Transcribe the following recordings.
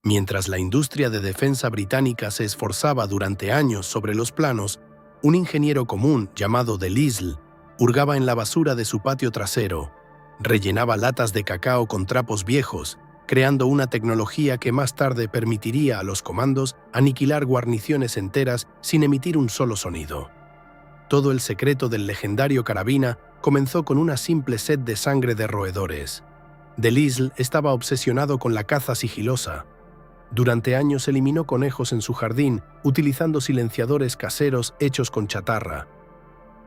Mientras la industria de defensa británica se esforzaba durante años sobre los planos, un ingeniero común llamado Delisle hurgaba en la basura de su patio trasero, rellenaba latas de cacao con trapos viejos, creando una tecnología que más tarde permitiría a los comandos aniquilar guarniciones enteras sin emitir un solo sonido. Todo el secreto del legendario carabina comenzó con una simple sed de sangre de roedores. Delisle estaba obsesionado con la caza sigilosa. Durante años eliminó conejos en su jardín utilizando silenciadores caseros hechos con chatarra.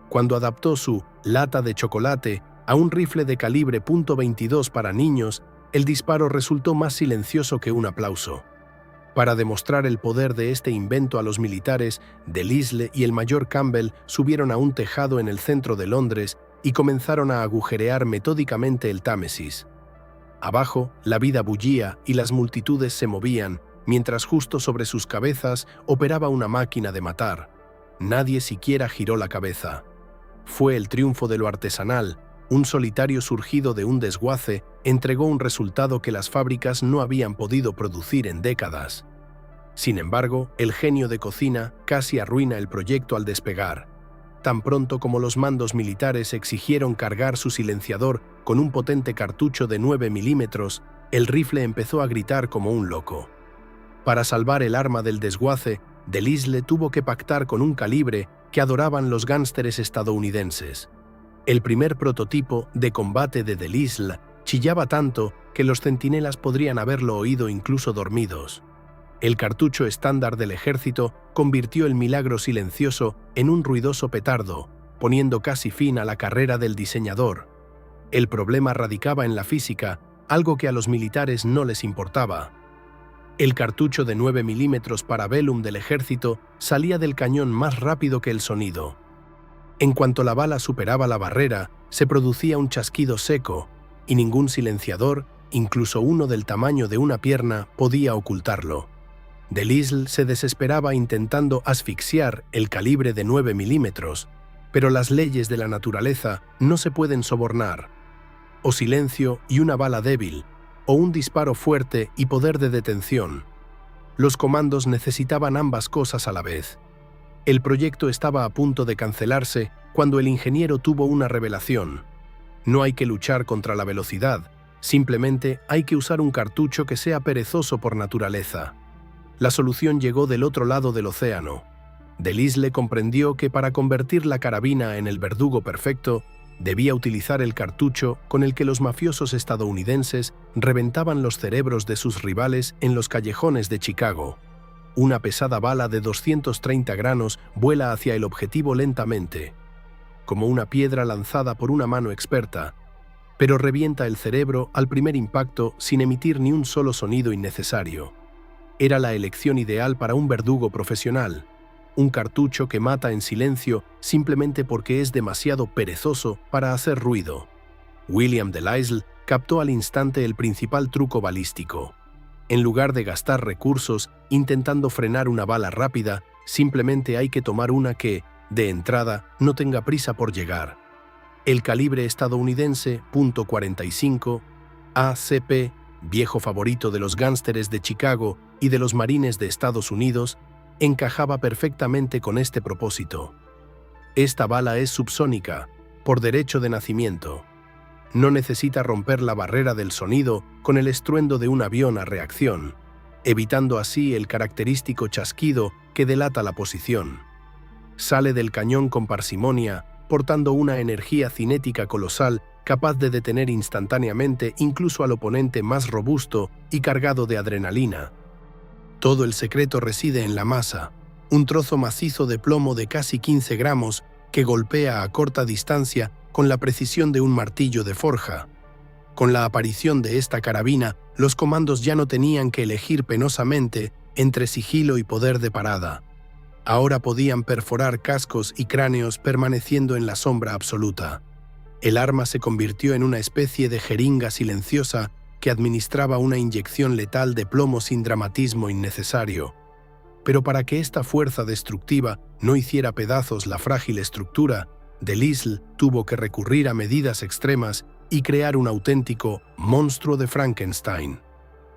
Cuando adaptó su lata de chocolate a un rifle de calibre .22 para niños, el disparo resultó más silencioso que un aplauso. Para demostrar el poder de este invento a los militares, Delisle y el mayor Campbell subieron a un tejado en el centro de Londres y comenzaron a agujerear metódicamente el Támesis. Abajo, la vida bullía y las multitudes se movían, mientras justo sobre sus cabezas operaba una máquina de matar. Nadie siquiera giró la cabeza. Fue el triunfo de lo artesanal. Un solitario surgido de un desguace entregó un resultado que las fábricas no habían podido producir en décadas. Sin embargo, el genio de cocina casi arruina el proyecto al despegar. Tan pronto como los mandos militares exigieron cargar su silenciador con un potente cartucho de 9 milímetros, el rifle empezó a gritar como un loco. Para salvar el arma del desguace, Delisle tuvo que pactar con un calibre que adoraban los gánsteres estadounidenses. El primer prototipo de combate de Delisle chillaba tanto que los centinelas podrían haberlo oído incluso dormidos. El cartucho estándar del ejército convirtió el milagro silencioso en un ruidoso petardo, poniendo casi fin a la carrera del diseñador. El problema radicaba en la física, algo que a los militares no les importaba. El cartucho de 9 milímetros Parabellum del ejército salía del cañón más rápido que el sonido. En cuanto la bala superaba la barrera, se producía un chasquido seco, y ningún silenciador, incluso uno del tamaño de una pierna, podía ocultarlo. Delisle se desesperaba intentando asfixiar el calibre de 9 milímetros, pero las leyes de la naturaleza no se pueden sobornar. O silencio y una bala débil, o un disparo fuerte y poder de detención. Los comandos necesitaban ambas cosas a la vez. El proyecto estaba a punto de cancelarse cuando el ingeniero tuvo una revelación. No hay que luchar contra la velocidad, simplemente hay que usar un cartucho que sea perezoso por naturaleza. La solución llegó del otro lado del océano. Delisle comprendió que para convertir la carabina en el verdugo perfecto, debía utilizar el cartucho con el que los mafiosos estadounidenses reventaban los cerebros de sus rivales en los callejones de Chicago. Una pesada bala de 230 granos vuela hacia el objetivo lentamente, como una piedra lanzada por una mano experta, pero revienta el cerebro al primer impacto sin emitir ni un solo sonido innecesario. Era la elección ideal para un verdugo profesional, un cartucho que mata en silencio simplemente porque es demasiado perezoso para hacer ruido. William Delisle captó al instante el principal truco balístico. En lugar de gastar recursos intentando frenar una bala rápida, simplemente hay que tomar una que, de entrada, no tenga prisa por llegar. El calibre estadounidense .45, ACP, viejo favorito de los gánsteres de Chicago y de los marines de Estados Unidos, encajaba perfectamente con este propósito. Esta bala es subsónica, por derecho de nacimiento. No necesita romper la barrera del sonido con el estruendo de un avión a reacción, evitando así el característico chasquido que delata la posición. Sale del cañón con parsimonia, portando una energía cinética colosal capaz de detener instantáneamente incluso al oponente más robusto y cargado de adrenalina. Todo el secreto reside en la masa, un trozo macizo de plomo de casi 15 gramos que golpea a corta distancia con la precisión de un martillo de forja. Con la aparición de esta carabina, los comandos ya no tenían que elegir penosamente entre sigilo y poder de parada. Ahora podían perforar cascos y cráneos permaneciendo en la sombra absoluta. El arma se convirtió en una especie de jeringa silenciosa que administraba una inyección letal de plomo sin dramatismo innecesario. Pero para que esta fuerza destructiva no hiciera pedazos la frágil estructura, Delisle tuvo que recurrir a medidas extremas y crear un auténtico monstruo de Frankenstein.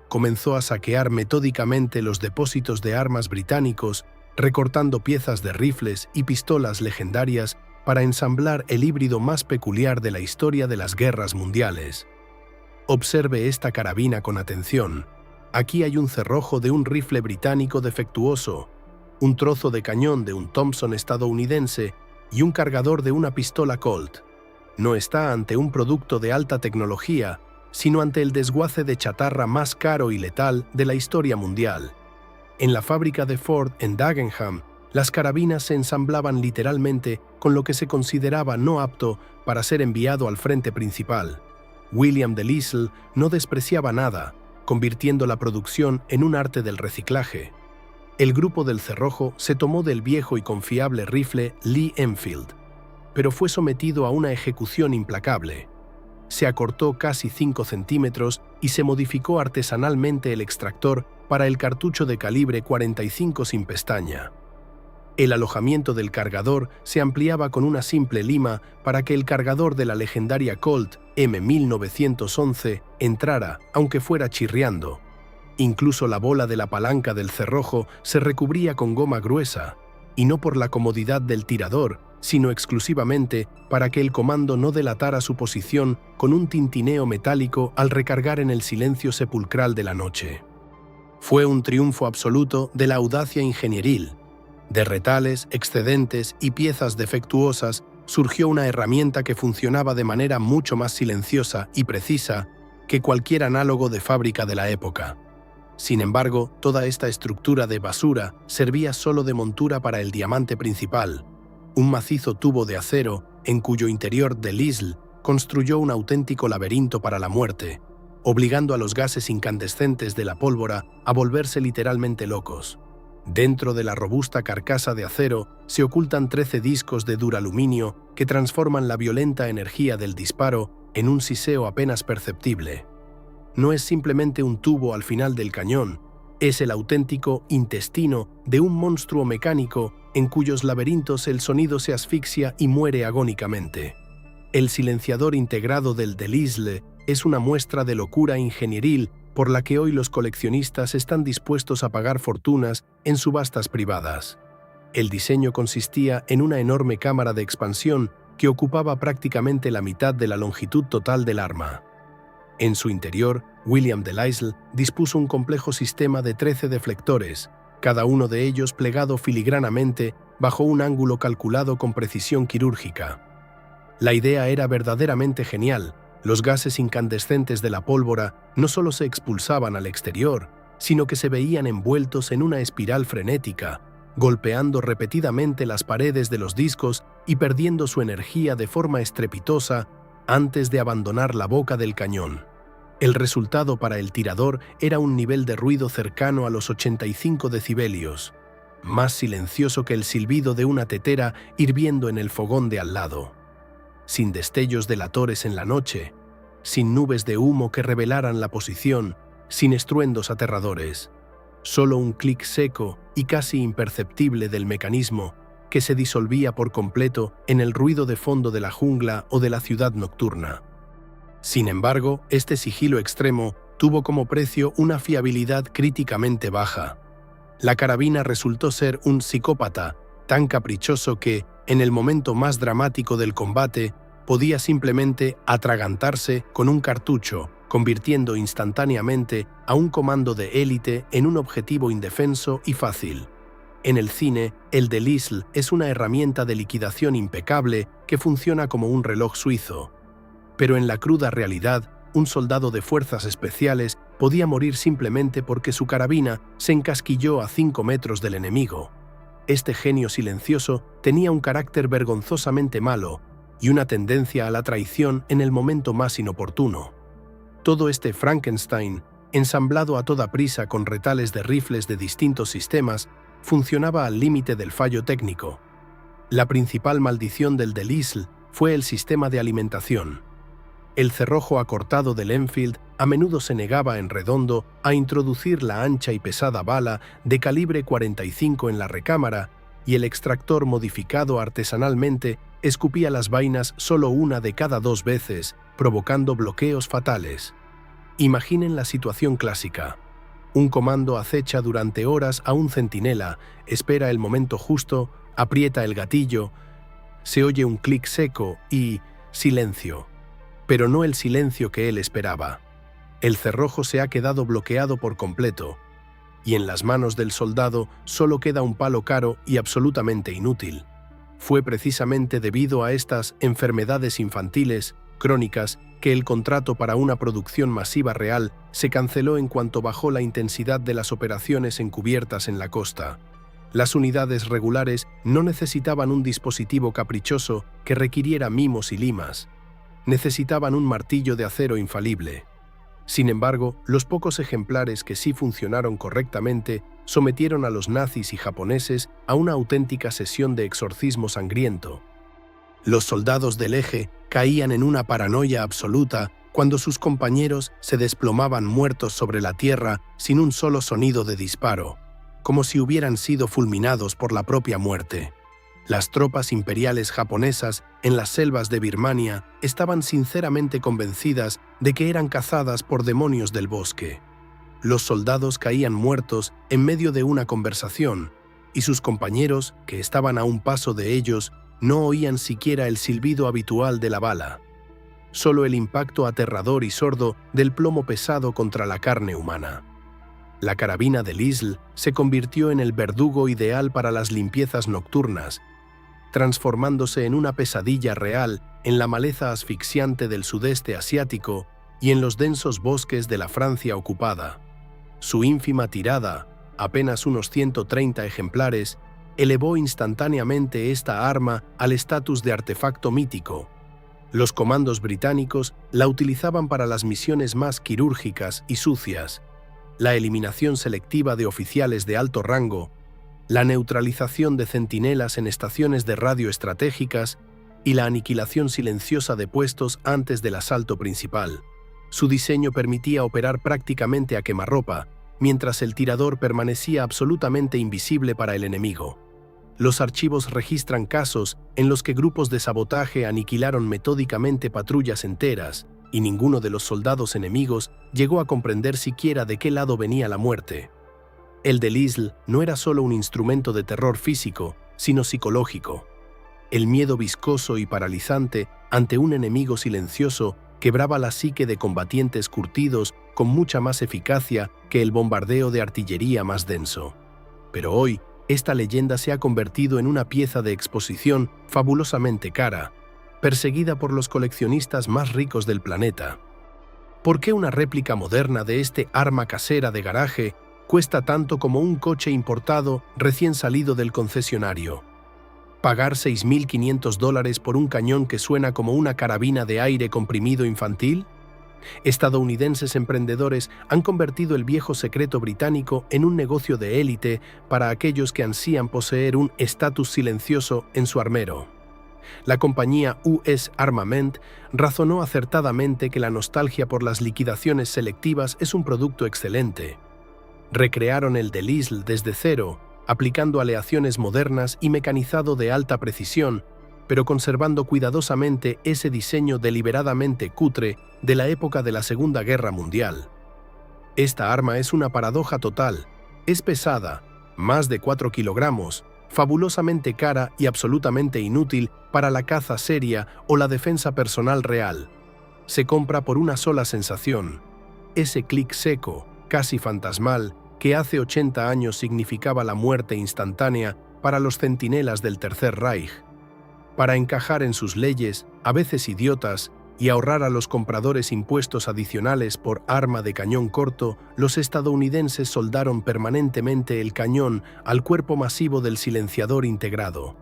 comenzó a saquear metódicamente los depósitos de armas británicos, recortando piezas de rifles y pistolas legendarias para ensamblar el híbrido más peculiar de la historia de las guerras mundiales. Observe esta carabina con atención. Aquí hay un cerrojo de un rifle británico defectuoso, un trozo de cañón de un Thompson estadounidense y un cargador de una pistola Colt. No está ante un producto de alta tecnología, sino ante el desguace de chatarra más caro y letal de la historia mundial. En la fábrica de Ford en Dagenham, las carabinas se ensamblaban literalmente con lo que se consideraba no apto para ser enviado al frente principal. William de Lisle no despreciaba nada, convirtiendo la producción en un arte del reciclaje. El grupo del cerrojo se tomó del viejo y confiable rifle Lee Enfield, pero fue sometido a una ejecución implacable. Se acortó casi 5 centímetros y se modificó artesanalmente el extractor para el cartucho de calibre 45 sin pestaña. El alojamiento del cargador se ampliaba con una simple lima para que el cargador de la legendaria Colt M1911 entrara, aunque fuera chirriando. Incluso la bola de la palanca del cerrojo se recubría con goma gruesa, y no por la comodidad del tirador, sino exclusivamente para que el comando no delatara su posición con un tintineo metálico al recargar en el silencio sepulcral de la noche. Fue un triunfo absoluto de la audacia ingenieril. De retales, excedentes y piezas defectuosas surgió una herramienta que funcionaba de manera mucho más silenciosa y precisa que cualquier análogo de fábrica de la época. Sin embargo, toda esta estructura de basura servía solo de montura para el diamante principal, un macizo tubo de acero en cuyo interior de Lisle construyó un auténtico laberinto para la muerte, obligando a los gases incandescentes de la pólvora a volverse literalmente locos. Dentro de la robusta carcasa de acero se ocultan 13 discos de duraluminio que transforman la violenta energía del disparo en un siseo apenas perceptible. No es simplemente un tubo al final del cañón, es el auténtico intestino de un monstruo mecánico en cuyos laberintos el sonido se asfixia y muere agónicamente. El silenciador integrado del de Lisle es una muestra de locura ingenieril por la que hoy los coleccionistas están dispuestos a pagar fortunas en subastas privadas. El diseño consistía en una enorme cámara de expansión que ocupaba prácticamente la mitad de la longitud total del arma. En su interior, William de Lisle dispuso un complejo sistema de 13 deflectores, cada uno de ellos plegado filigranamente bajo un ángulo calculado con precisión quirúrgica. La idea era verdaderamente genial. Los gases incandescentes de la pólvora no solo se expulsaban al exterior, sino que se veían envueltos en una espiral frenética, golpeando repetidamente las paredes de los discos y perdiendo su energía de forma estrepitosa antes de abandonar la boca del cañón. El resultado para el tirador era un nivel de ruido cercano a los 85 decibelios, más silencioso que el silbido de una tetera hirviendo en el fogón de al lado. Sin destellos delatores en la noche, sin nubes de humo que revelaran la posición, sin estruendos aterradores. Solo un clic seco y casi imperceptible del mecanismo que se disolvía por completo en el ruido de fondo de la jungla o de la ciudad nocturna. Sin embargo, este sigilo extremo tuvo como precio una fiabilidad críticamente baja. La carabina resultó ser un psicópata tan caprichoso que, en el momento más dramático del combate, podía simplemente atragantarse con un cartucho, convirtiendo instantáneamente a un comando de élite en un objetivo indefenso y fácil. En el cine, el de Lisle es una herramienta de liquidación impecable que funciona como un reloj suizo. Pero en la cruda realidad, un soldado de fuerzas especiales podía morir simplemente porque su carabina se encasquilló a 5 metros del enemigo. Este genio silencioso tenía un carácter vergonzosamente malo y una tendencia a la traición en el momento más inoportuno. Todo este Frankenstein, ensamblado a toda prisa con retales de rifles de distintos sistemas, funcionaba al límite del fallo técnico. La principal maldición del de Lisle fue el sistema de alimentación. El cerrojo acortado del Enfield a menudo se negaba en redondo a introducir la ancha y pesada bala de calibre 45 en la recámara, y el extractor modificado artesanalmente escupía las vainas solo una de cada 2 veces, provocando bloqueos fatales. Imaginen la situación clásica. Un comando acecha durante horas a un centinela, espera el momento justo, aprieta el gatillo, se oye un clic seco y silencio. Pero no el silencio que él esperaba. El cerrojo se ha quedado bloqueado por completo, y en las manos del soldado solo queda un palo caro y absolutamente inútil. Fue precisamente debido a estas enfermedades infantiles, crónicas, que el contrato para una producción masiva real se canceló en cuanto bajó la intensidad de las operaciones encubiertas en la costa. Las unidades regulares no necesitaban un dispositivo caprichoso que requiriera mimos y limas. Necesitaban un martillo de acero infalible. Sin embargo, los pocos ejemplares que sí funcionaron correctamente sometieron a los nazis y japoneses a una auténtica sesión de exorcismo sangriento. Los soldados del eje caían en una paranoia absoluta cuando sus compañeros se desplomaban muertos sobre la tierra sin un solo sonido de disparo, como si hubieran sido fulminados por la propia muerte. Las tropas imperiales japonesas en las selvas de Birmania estaban sinceramente convencidas de que eran cazadas por demonios del bosque. Los soldados caían muertos en medio de una conversación, y sus compañeros, que estaban a un paso de ellos, no oían siquiera el silbido habitual de la bala. Solo el impacto aterrador y sordo del plomo pesado contra la carne humana. La carabina de Lisle se convirtió en el verdugo ideal para las limpiezas nocturnas, transformándose en una pesadilla real en la maleza asfixiante del sudeste asiático y en los densos bosques de la Francia ocupada. Su ínfima tirada, apenas unos 130 ejemplares, elevó instantáneamente esta arma al estatus de artefacto mítico. Los comandos británicos la utilizaban para las misiones más quirúrgicas y sucias, la eliminación selectiva de oficiales de alto rango, la neutralización de centinelas en estaciones de radio estratégicas y la aniquilación silenciosa de puestos antes del asalto principal. Su diseño permitía operar prácticamente a quemarropa, mientras el tirador permanecía absolutamente invisible para el enemigo. Los archivos registran casos en los que grupos de sabotaje aniquilaron metódicamente patrullas enteras, y ninguno de los soldados enemigos llegó a comprender siquiera de qué lado venía la muerte. El de Lisle no era solo un instrumento de terror físico, sino psicológico. El miedo viscoso y paralizante ante un enemigo silencioso quebraba la psique de combatientes curtidos con mucha más eficacia que el bombardeo de artillería más denso. Pero hoy, esta leyenda se ha convertido en una pieza de exposición fabulosamente cara, perseguida por los coleccionistas más ricos del planeta. ¿Por qué una réplica moderna de este arma casera de garaje cuesta tanto como un coche importado recién salido del concesionario? ¿Pagar $6.500 por un cañón que suena como una carabina de aire comprimido infantil? Estadounidenses emprendedores han convertido el viejo secreto británico en un negocio de élite para aquellos que ansían poseer un estatus silencioso en su armero. La compañía US Armament razonó acertadamente que la nostalgia por las liquidaciones selectivas es un producto excelente. Recrearon el de Lisle desde cero, aplicando aleaciones modernas y mecanizado de alta precisión, pero conservando cuidadosamente ese diseño deliberadamente cutre de la época de la Segunda Guerra Mundial. Esta arma es una paradoja total. Es pesada, más de 4 kilogramos, fabulosamente cara y absolutamente inútil para la caza seria o la defensa personal real. Se compra por una sola sensación: ese clic seco, casi fantasmal, que hace 80 años significaba la muerte instantánea para los centinelas del Tercer Reich. Para encajar en sus leyes, a veces idiotas, y ahorrar a los compradores impuestos adicionales por arma de cañón corto, los estadounidenses soldaron permanentemente el cañón al cuerpo masivo del silenciador integrado.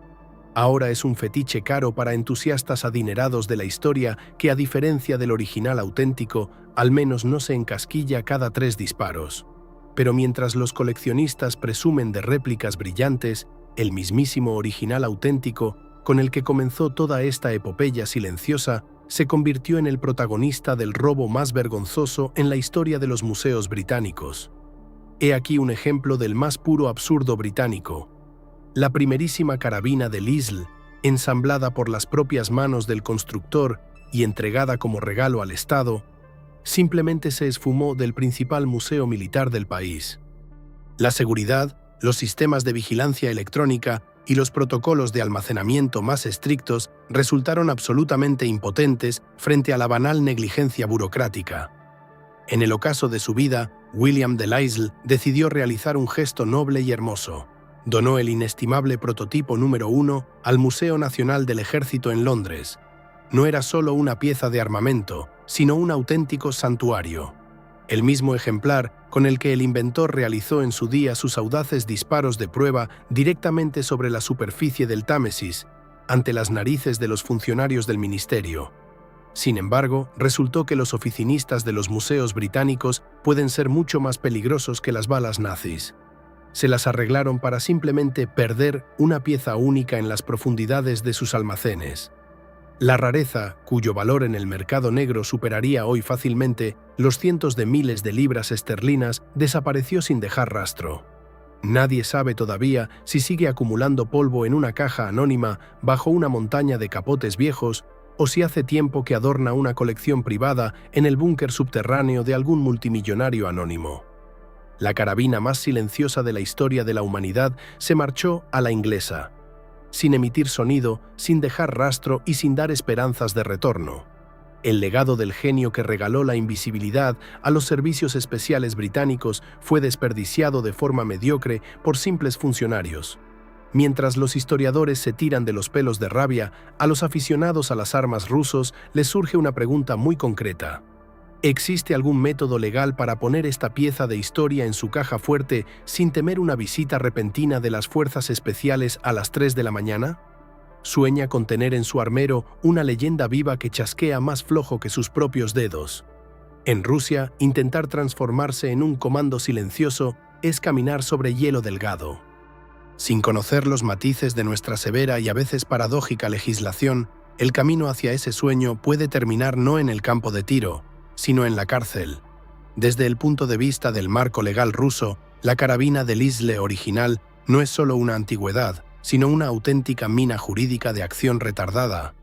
Ahora es un fetiche caro para entusiastas adinerados de la historia que, a diferencia del original auténtico, al menos no se encasquilla cada 3 disparos. Pero mientras los coleccionistas presumen de réplicas brillantes, el mismísimo original auténtico, con el que comenzó toda esta epopeya silenciosa, se convirtió en el protagonista del robo más vergonzoso en la historia de los museos británicos. He aquí un ejemplo del más puro absurdo británico. La primerísima carabina de Lisle, ensamblada por las propias manos del constructor y entregada como regalo al Estado, simplemente se esfumó del principal museo militar del país. La seguridad, los sistemas de vigilancia electrónica y los protocolos de almacenamiento más estrictos resultaron absolutamente impotentes frente a la banal negligencia burocrática. En el ocaso de su vida, William Delisle decidió realizar un gesto noble y hermoso. Donó el inestimable prototipo número 1 al Museo Nacional del Ejército en Londres. No era solo una pieza de armamento, sino un auténtico santuario. El mismo ejemplar con el que el inventor realizó en su día sus audaces disparos de prueba directamente sobre la superficie del Támesis, ante las narices de los funcionarios del ministerio. Sin embargo, resultó que los oficinistas de los museos británicos pueden ser mucho más peligrosos que las balas nazis. Se las arreglaron para simplemente perder una pieza única en las profundidades de sus almacenes. La rareza, cuyo valor en el mercado negro superaría hoy fácilmente los cientos de miles de libras esterlinas, desapareció sin dejar rastro. Nadie sabe todavía si sigue acumulando polvo en una caja anónima bajo una montaña de capotes viejos o si hace tiempo que adorna una colección privada en el búnker subterráneo de algún multimillonario anónimo. La carabina más silenciosa de la historia de la humanidad se marchó a la inglesa, sin emitir sonido, sin dejar rastro y sin dar esperanzas de retorno. El legado del genio que regaló la invisibilidad a los servicios especiales británicos fue desperdiciado de forma mediocre por simples funcionarios. Mientras los historiadores se tiran de los pelos de rabia, a los aficionados a las armas rusos les surge una pregunta muy concreta. ¿Existe algún método legal para poner esta pieza de historia en su caja fuerte sin temer una visita repentina de las fuerzas especiales a las 3 de la mañana? Sueña con tener en su armero una leyenda viva que chasquea más flojo que sus propios dedos. En Rusia, intentar transformarse en un comando silencioso es caminar sobre hielo delgado. Sin conocer los matices de nuestra severa y a veces paradójica legislación, el camino hacia ese sueño puede terminar no en el campo de tiro, sino en la cárcel. Desde el punto de vista del marco legal ruso, la carabina Delisle original no es solo una antigüedad, sino una auténtica mina jurídica de acción retardada.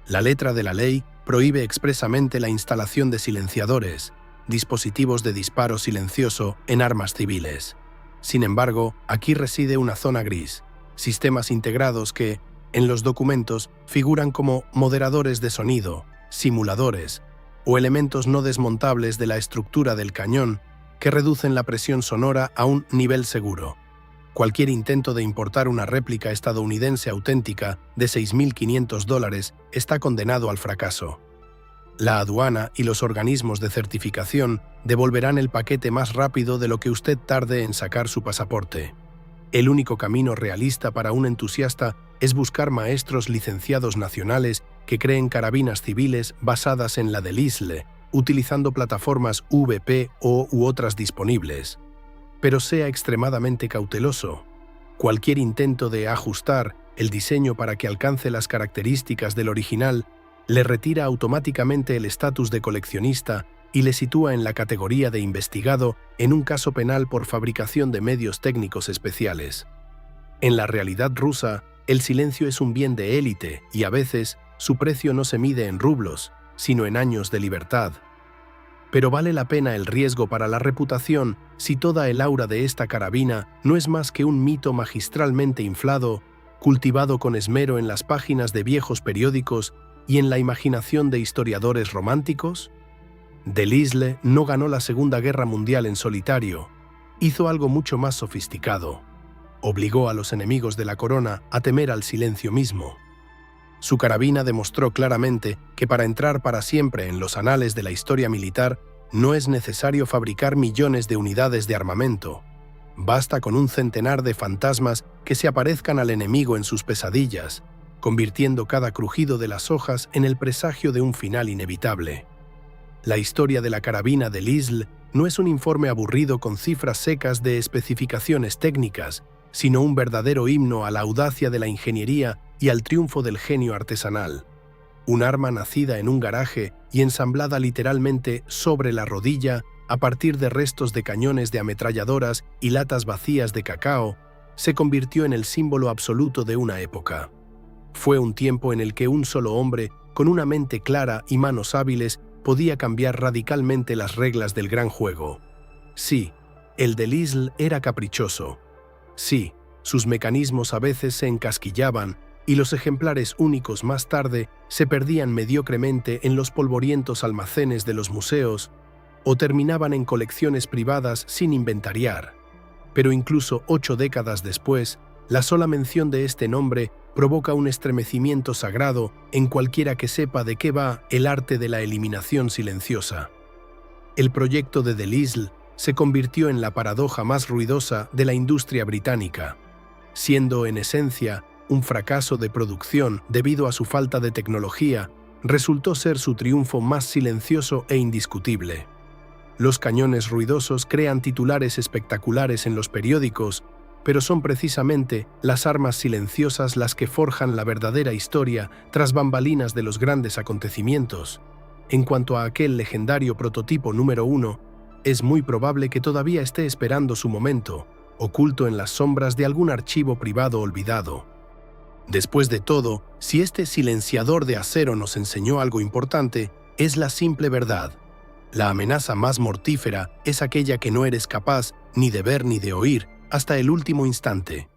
La letra de la ley prohíbe expresamente la instalación de silenciadores, dispositivos de disparo silencioso en armas civiles. Sin embargo, aquí reside una zona gris, sistemas integrados que, en los documentos, figuran como moderadores de sonido, simuladores, o elementos no desmontables de la estructura del cañón que reducen la presión sonora a un nivel seguro. Cualquier intento de importar una réplica estadounidense auténtica de $6.500 está condenado al fracaso. La aduana y los organismos de certificación devolverán el paquete más rápido de lo que usted tarde en sacar su pasaporte. El único camino realista para un entusiasta es buscar maestros licenciados nacionales que creen carabinas civiles basadas en la Delisle, utilizando plataformas VP u otras disponibles. Pero sea extremadamente cauteloso. Cualquier intento de ajustar el diseño para que alcance las características del original le retira automáticamente el estatus de coleccionista y le sitúa en la categoría de investigado en un caso penal por fabricación de medios técnicos especiales. En la realidad rusa, el silencio es un bien de élite y a veces su precio no se mide en rublos, sino en años de libertad. Pero vale la pena el riesgo para la reputación si toda el aura de esta carabina no es más que un mito magistralmente inflado, cultivado con esmero en las páginas de viejos periódicos y en la imaginación de historiadores románticos. Delisle no ganó la Segunda Guerra Mundial en solitario, hizo algo mucho más sofisticado. Obligó a los enemigos de la corona a temer al silencio mismo. Su carabina demostró claramente que para entrar para siempre en los anales de la historia militar no es necesario fabricar millones de unidades de armamento. Basta con un centenar de fantasmas que se aparezcan al enemigo en sus pesadillas, convirtiendo cada crujido de las hojas en el presagio de un final inevitable. La historia de la carabina Delisle no es un informe aburrido con cifras secas de especificaciones técnicas, sino un verdadero himno a la audacia de la ingeniería y al triunfo del genio artesanal. Un arma nacida en un garaje y ensamblada literalmente sobre la rodilla a partir de restos de cañones de ametralladoras y latas vacías de cacao, se convirtió en el símbolo absoluto de una época. Fue un tiempo en el que un solo hombre, con una mente clara y manos hábiles, podía cambiar radicalmente las reglas del gran juego. Sí, el de Lisle era caprichoso. Sí, sus mecanismos a veces se encasquillaban y los ejemplares únicos más tarde se perdían mediocremente en los polvorientos almacenes de los museos o terminaban en colecciones privadas sin inventariar. Pero incluso 8 décadas después, la sola mención de este nombre provoca un estremecimiento sagrado en cualquiera que sepa de qué va el arte de la eliminación silenciosa. El proyecto de Delisle se convirtió en la paradoja más ruidosa de la industria británica, siendo en esencia un fracaso de producción debido a su falta de tecnología. Resultó ser su triunfo más silencioso e indiscutible. Los cañones ruidosos crean titulares espectaculares en los periódicos, pero son precisamente las armas silenciosas las que forjan la verdadera historia tras bambalinas de los grandes acontecimientos. En cuanto a aquel legendario prototipo número 1, es muy probable que todavía esté esperando su momento, oculto en las sombras de algún archivo privado olvidado. Después de todo, si este silenciador de acero nos enseñó algo importante, es la simple verdad. La amenaza más mortífera es aquella que no eres capaz ni de ver ni de oír hasta el último instante.